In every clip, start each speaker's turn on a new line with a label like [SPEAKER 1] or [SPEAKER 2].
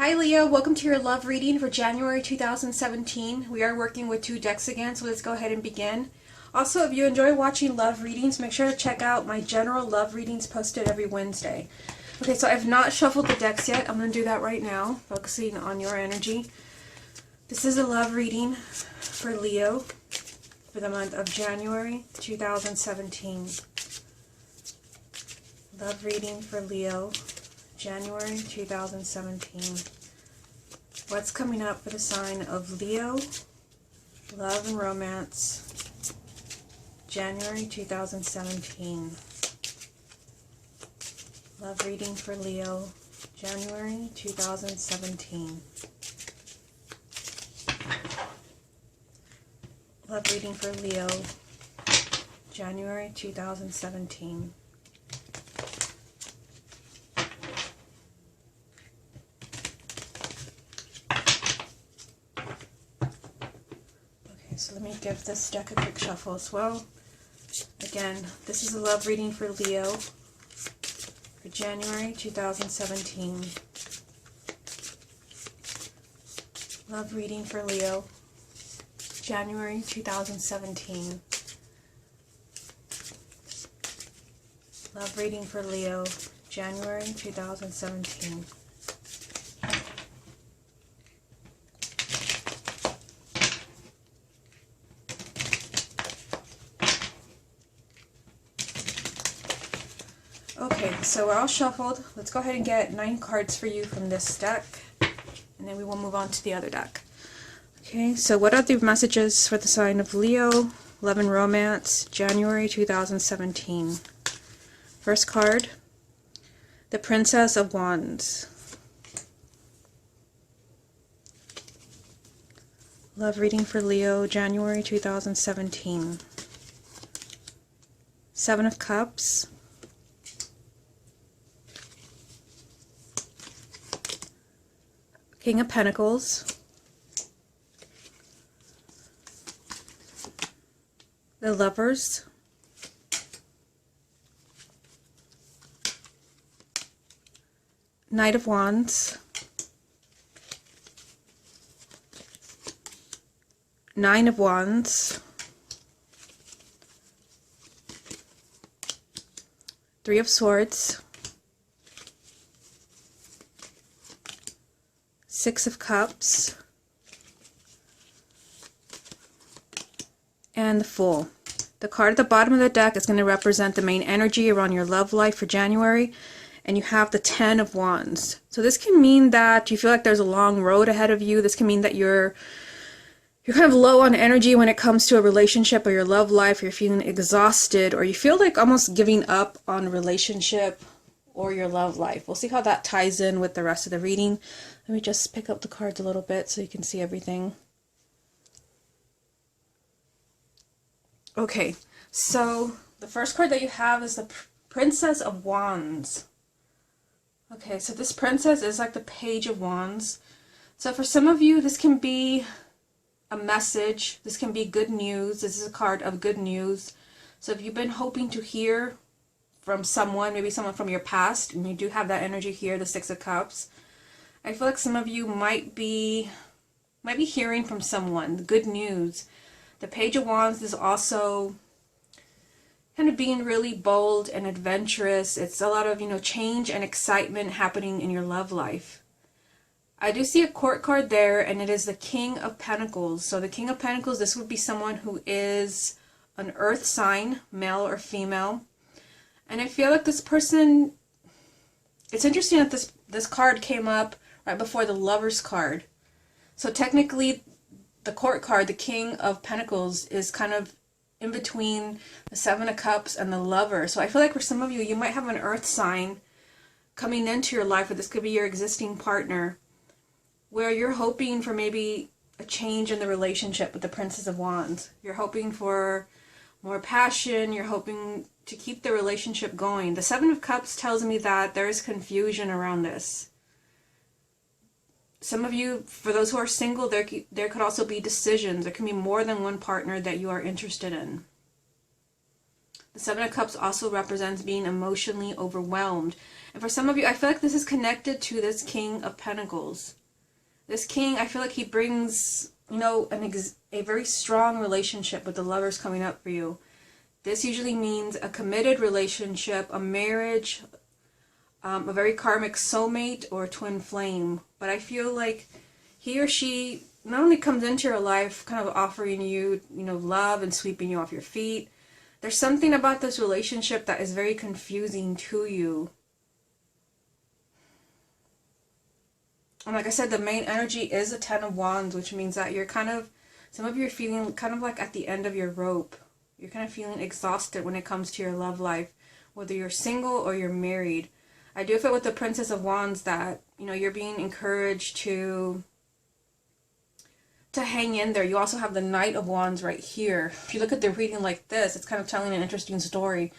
[SPEAKER 1] Hi Leo, welcome to your love reading for January 2017. We are working with two decks again, so let's go ahead and begin. Also, if you enjoy watching love readings, make sure to check out my general love readings posted every Wednesday. Okay, so I've not shuffled the decks yet. I'm going to do that right now, focusing on your energy. This is a love reading for Leo for the month of January 2017. Love reading for Leo, January 2017. What's coming up for the sign of Leo, love and romance, January 2017. Love reading for Leo, January 2017. Love reading for Leo, January 2017. So let me give this deck a quick shuffle as well. Again, this is a love reading for Leo for January 2017. Love reading for Leo, January 2017. Love reading for Leo, January 2017. Okay, so we're all shuffled. Let's go ahead and get 9 cards for you from this deck, and then we will move on to the other deck. Okay, so what are the messages for the sign of Leo, love and romance, January 2017? First card, the Princess of Wands. Love reading for Leo, January 2017. Seven of Cups. King of Pentacles, the Lovers, Knight of Wands, Nine of Wands, Three of Swords, Six of Cups, and the Fool. The card at the bottom of the deck is going to represent the main energy around your love life for January, and you have the Ten of Wands. So this can mean that you feel like there's a long road ahead of you. This can mean that you're kind of low on energy when it comes to a relationship or your love life. You're feeling exhausted, or you feel like almost giving up on a relationship or your love life. We'll see how that ties in with the rest of the reading. Let me just pick up the cards a little bit so you can see everything. Okay, so the first card that you have is the Princess of Wands. Okay, so this princess is like the Page of Wands. So for some of you, this can be a message. This can be good news. This is a card of good news. So if you've been hoping to hear from someone, maybe someone from your past, and you do have that energy here, the Six of Cups, I feel like some of you might be hearing from someone, good news. The Page of Wands is also kind of being really bold and adventurous. It's a lot of, change and excitement happening in your love life. I do see a Court card there, and it is the King of Pentacles. So the King of Pentacles, this would be someone who is an earth sign, male or female. And I feel like this person, it's interesting that this card came up right before the Lovers card. So technically, the Court card, the King of Pentacles, is kind of in between the Seven of Cups and the Lover. So I feel like for some of you, you might have an earth sign coming into your life, or this could be your existing partner, where you're hoping for maybe a change in the relationship with the Princess of Wands. You're hoping for more passion. You're hoping to keep the relationship going. The Seven of Cups tells me that there is confusion around this. Some of you, for those who are single, there could also be decisions. There can be more than one partner that you are interested in. The Seven of Cups also represents being emotionally overwhelmed. And for some of you, I feel like this is connected to this King of Pentacles. This king, I feel like he brings, you know, a very strong relationship with the lovers coming up for you. This usually means a committed relationship, a marriage, a very karmic soulmate, or a twin flame. But I feel like he or she not only comes into your life kind of offering you, you know, love and sweeping you off your feet. There's something about this relationship that is very confusing to you. And like I said, the main energy is a Ten of Wands, which means that you're kind of, some of you are feeling kind of like at the end of your rope. You're kind of feeling exhausted when it comes to your love life, whether you're single or you're married. I do feel with the Princess of Wands that, you know, you're being encouraged to hang in there. You also have the Knight of Wands right here. If you look at the reading like this, it's kind of telling an interesting story.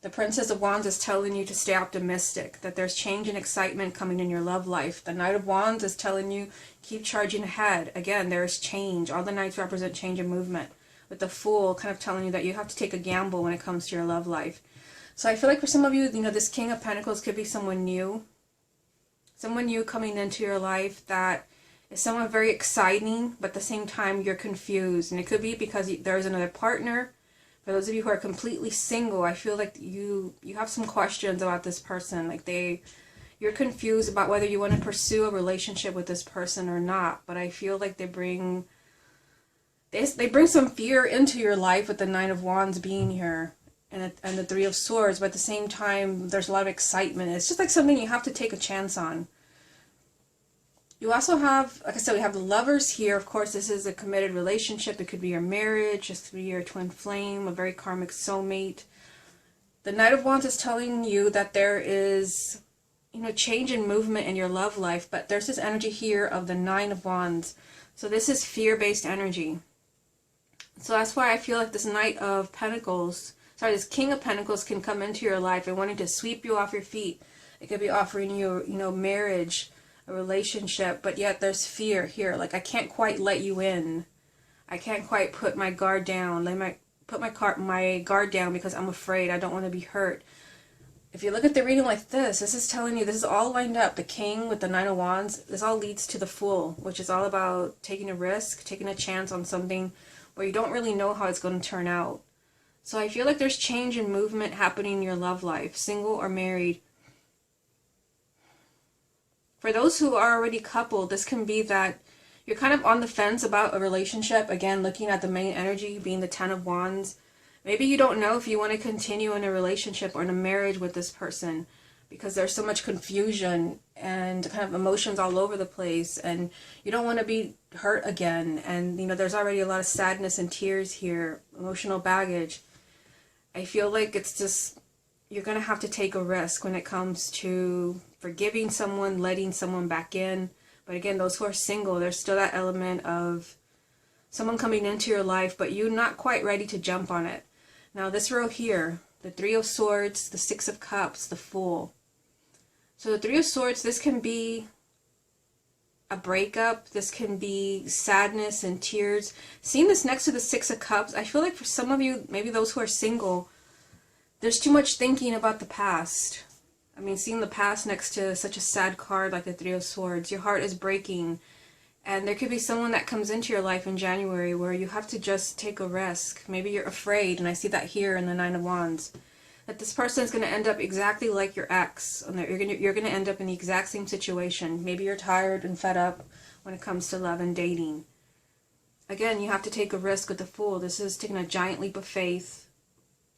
[SPEAKER 1] The Princess of Wands is telling you to stay optimistic, that there's change and excitement coming in your love life. The Knight of Wands is telling you, keep charging ahead. Again, there's change. All the Knights represent change and movement. With the Fool kind of telling you that you have to take a gamble when it comes to your love life. So I feel like for some of you, you know, this King of Pentacles could be someone new. Someone new coming into your life that is someone very exciting, but at the same time you're confused. And it could be because there's another partner. For those of you who are completely single, I feel like you have some questions about this person. Like you're confused about whether you want to pursue a relationship with this person or not. But I feel like they bring some fear into your life with the Nine of Wands being here and the Three of Swords. But at the same time, there's a lot of excitement. It's just like something you have to take a chance on. You also have, like I said, we have the Lovers here. Of course, this is a committed relationship. It could be your marriage, it could be your twin flame, a very karmic soulmate. The Knight of Wands is telling you that there is, you know, change and movement in your love life, but there's this energy here of the Nine of Wands. So this is fear-based energy. So that's why I feel like this Knight of Pentacles, this King of Pentacles can come into your life and wanting to sweep you off your feet. It could be offering you, you know, marriage, a relationship, but yet there's fear here. Like, I can't quite let you in. I can't quite put my guard down. Put my guard down because I'm afraid. I don't want to be hurt. If you look at the reading like this is telling you this is all lined up. The King with the Nine of Wands, this all leads to the Fool, which is all about taking a risk, taking a chance on something where you don't really know how it's going to turn out. So I feel like there's change and movement happening in your love life, single or married. For those who are already coupled, this can be that you're kind of on the fence about a relationship. Again, looking at the main energy being the Ten of Wands. Maybe you don't know if you want to continue in a relationship or in a marriage with this person because there's so much confusion and kind of emotions all over the place, and you don't want to be hurt again. And, you know, there's already a lot of sadness and tears here, emotional baggage. I feel like it's just, you're going to have to take a risk when it comes to forgiving someone, letting someone back in. But again, those who are single, there's still that element of someone coming into your life, but you're not quite ready to jump on it. Now this row here, the Three of Swords, the Six of Cups, the Fool. So the Three of Swords, this can be a breakup. This can be sadness and tears. Seeing this next to the Six of Cups, I feel like for some of you, maybe those who are single, there's too much thinking about the past. I mean, seeing the past next to such a sad card like the Three of Swords, your heart is breaking. And there could be someone that comes into your life in January where you have to just take a risk. Maybe you're afraid, and I see that here in the Nine of Wands, that this person is going to end up exactly like your ex, and that you're going to end up in the exact same situation. Maybe you're tired and fed up when it comes to love and dating. Again, you have to take a risk with the Fool. This is taking a giant leap of faith.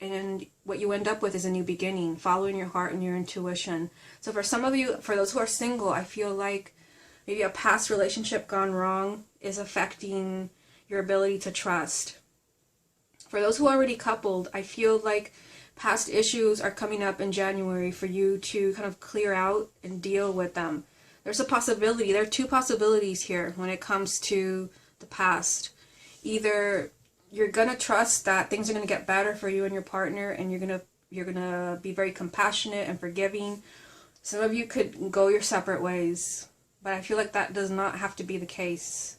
[SPEAKER 1] And what you end up with is a new beginning, following your heart and your intuition. So for some of you, for those who are single, I feel like maybe a past relationship gone wrong is affecting your ability to trust. For those who are already coupled, I feel like past issues are coming up in January for you to kind of clear out and deal with them. There's a possibility, there are two possibilities here when it comes to the past. Either you're gonna trust that things are gonna get better for you and your partner, and you're gonna be very compassionate and forgiving. Some of you could go your separate ways, but I feel like that does not have to be the case.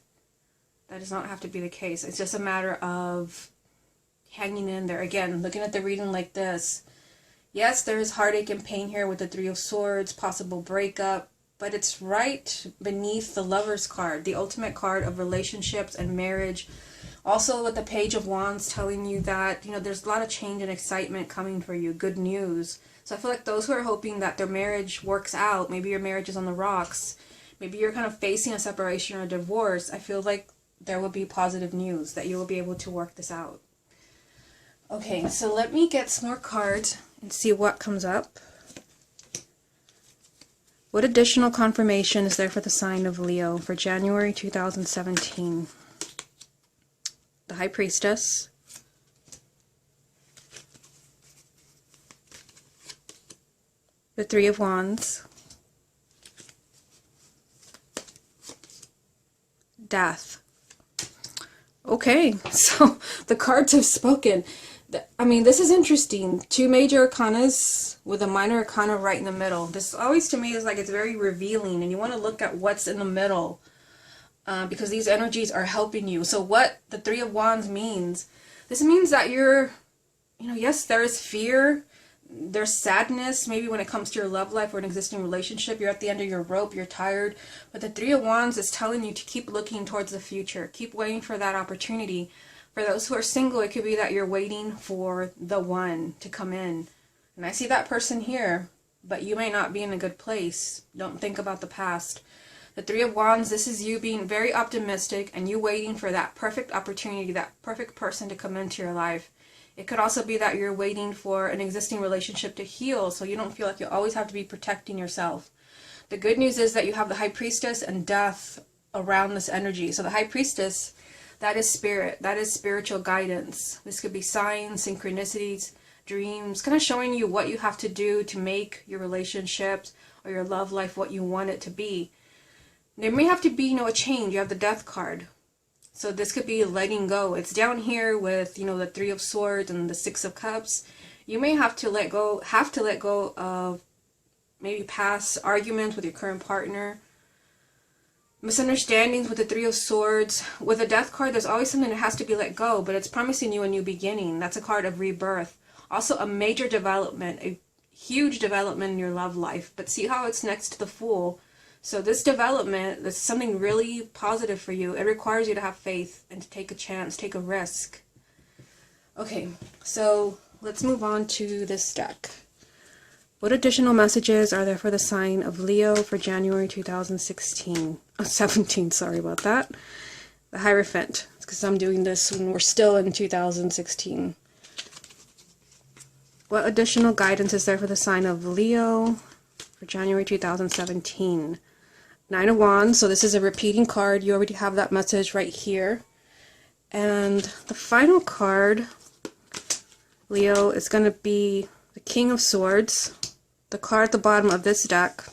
[SPEAKER 1] That does not have to be the case. It's just a matter of hanging in there. Again, looking at the reading like this, Yes, there is heartache and pain here with the Three of Swords, possible breakup, but it's right beneath the Lover's card, the ultimate card of relationships and marriage. Also with the Page of Wands telling you that, there's a lot of change and excitement coming for you, good news. So I feel like those who are hoping that their marriage works out, maybe your marriage is on the rocks, maybe you're kind of facing a separation or a divorce, I feel like there will be positive news that you will be able to work this out. Okay, so let me get some more cards and see what comes up. What additional confirmation is there for the sign of Leo for January 2017? The High Priestess. The Three of Wands. Death. Okay, so the cards have spoken. I mean, this is interesting. Two major arcanas with a minor arcana right in the middle. This always to me is like it's very revealing, and you want to look at what's in the middle because these energies are helping you. So what the Three of Wands means, this means that you're, yes, there is fear, there's sadness, maybe when it comes to your love life or an existing relationship, you're at the end of your rope, you're tired, but the Three of Wands is telling you to keep looking towards the future, keep waiting for that opportunity. For those who are single, it could be that you're waiting for the one to come in. And I see that person here, but you may not be in a good place. Don't think about the past. The Three of Wands, this is you being very optimistic and you waiting for that perfect opportunity, that perfect person to come into your life. It could also be that you're waiting for an existing relationship to heal, so you don't feel like you always have to be protecting yourself. The good news is that you have the High Priestess and Death around this energy. So the High Priestess, that is spirit, that is spiritual guidance. This could be signs, synchronicities, dreams, kind of showing you what you have to do to make your relationships or your love life what you want it to be. There may have to be, a change. You have the Death card. So this could be letting go. It's down here with, the Three of Swords and the Six of Cups. You may have to let go of maybe past arguments with your current partner. Misunderstandings with the Three of Swords. With the Death card, there's always something that has to be let go, but it's promising you a new beginning. That's a card of rebirth. Also a major development, a huge development in your love life. But see how it's next to the Fool. So this development, this is something really positive for you. It requires you to have faith and to take a chance, take a risk. Okay, so let's move on to this deck. What additional messages are there for the sign of Leo for January 2016? Oh, 17, sorry about that. The Hierophant, because I'm doing this when we're still in 2016. What additional guidance is there for the sign of Leo for January 2017? Nine of Wands, so this is a repeating card. You already have that message right here. And the final card, Leo, is going to be the King of Swords. The card at the bottom of this deck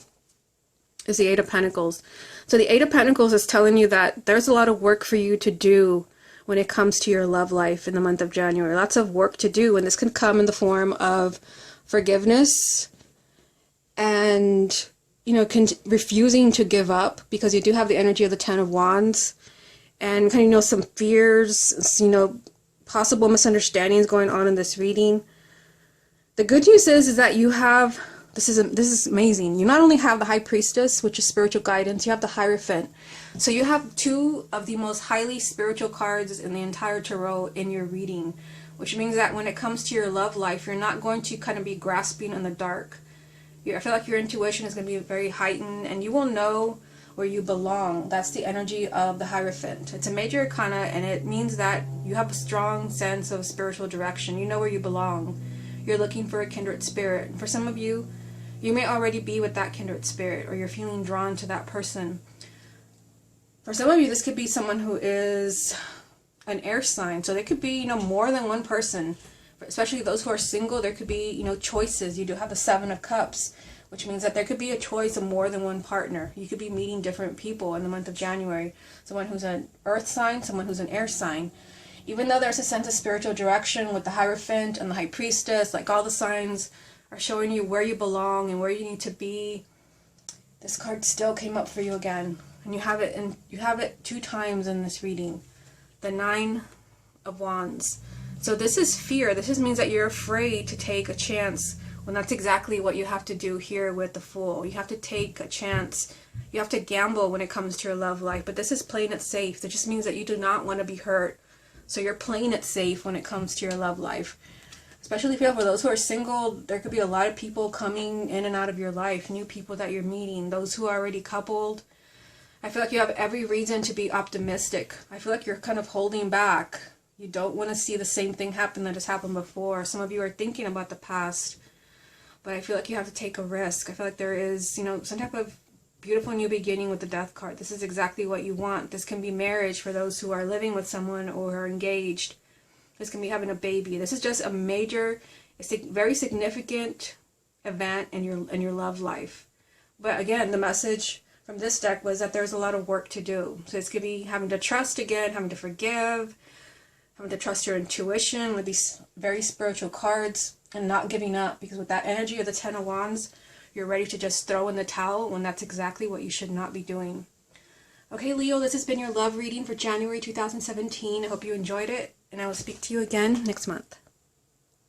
[SPEAKER 1] is the Eight of Pentacles. So the Eight of Pentacles is telling you that there's a lot of work for you to do when it comes to your love life in the month of January. Lots of work to do, and this can come in the form of forgiveness and refusing to give up, because you do have the energy of the Ten of Wands, and kind of some fears, possible misunderstandings going on in this reading. The good news is that you have, this is amazing. You not only have the High Priestess, which is spiritual guidance, you have the Hierophant. So you have two of the most highly spiritual cards in the entire tarot in your reading, which means that when it comes to your love life, you're not going to kind of be grasping in the dark. I feel like your intuition is going to be very heightened, and you will know where you belong. That's the energy of the Hierophant. It's a major arcana, and it means that you have a strong sense of spiritual direction. You know where you belong. You're looking for a kindred spirit. And for some of you, you may already be with that kindred spirit, or you're feeling drawn to that person. For some of you, this could be someone who is an air sign. So there could be, more than one person. Especially those who are single, there could be, choices. You do have the Seven of Cups, which means that there could be a choice of more than one partner. You could be meeting different people in the month of January. Someone who's an earth sign, someone who's an air sign. Even though there's a sense of spiritual direction with the Hierophant and the High Priestess, like all the signs are showing you where you belong and where you need to be, this card still came up for you again. And you have it 2 times in this reading. The Nine of Wands. So this is fear. This just means that you're afraid to take a chance When that's exactly what you have to do here with the Fool. You have to take a chance. You have to gamble when it comes to your love life. But this is playing it safe. That just means that you do not want to be hurt. So you're playing it safe when it comes to your love life. Especially for those who are single, there could be a lot of people coming in and out of your life. New people that you're meeting. Those who are already coupled. I feel like you have every reason to be optimistic. I feel like you're kind of holding back. You don't want to see the same thing happen that has happened before. Some of you are thinking about the past. But I feel like you have to take a risk. I feel like there is, some type of beautiful new beginning with the Death card. This is exactly what you want. This can be marriage for those who are living with someone or are engaged. This can be having a baby. This is just a major, very significant event in your love life. But again, the message from this deck was that there's a lot of work to do. So this could be having to trust again, having to forgive, having to trust your intuition with these very spiritual cards. And not giving up, because with that energy of the Ten of Wands, you're ready to just throw in the towel when that's exactly what you should not be doing. Okay, Leo, this has been your love reading for January 2017. I hope you enjoyed it, and I will speak to you again next month.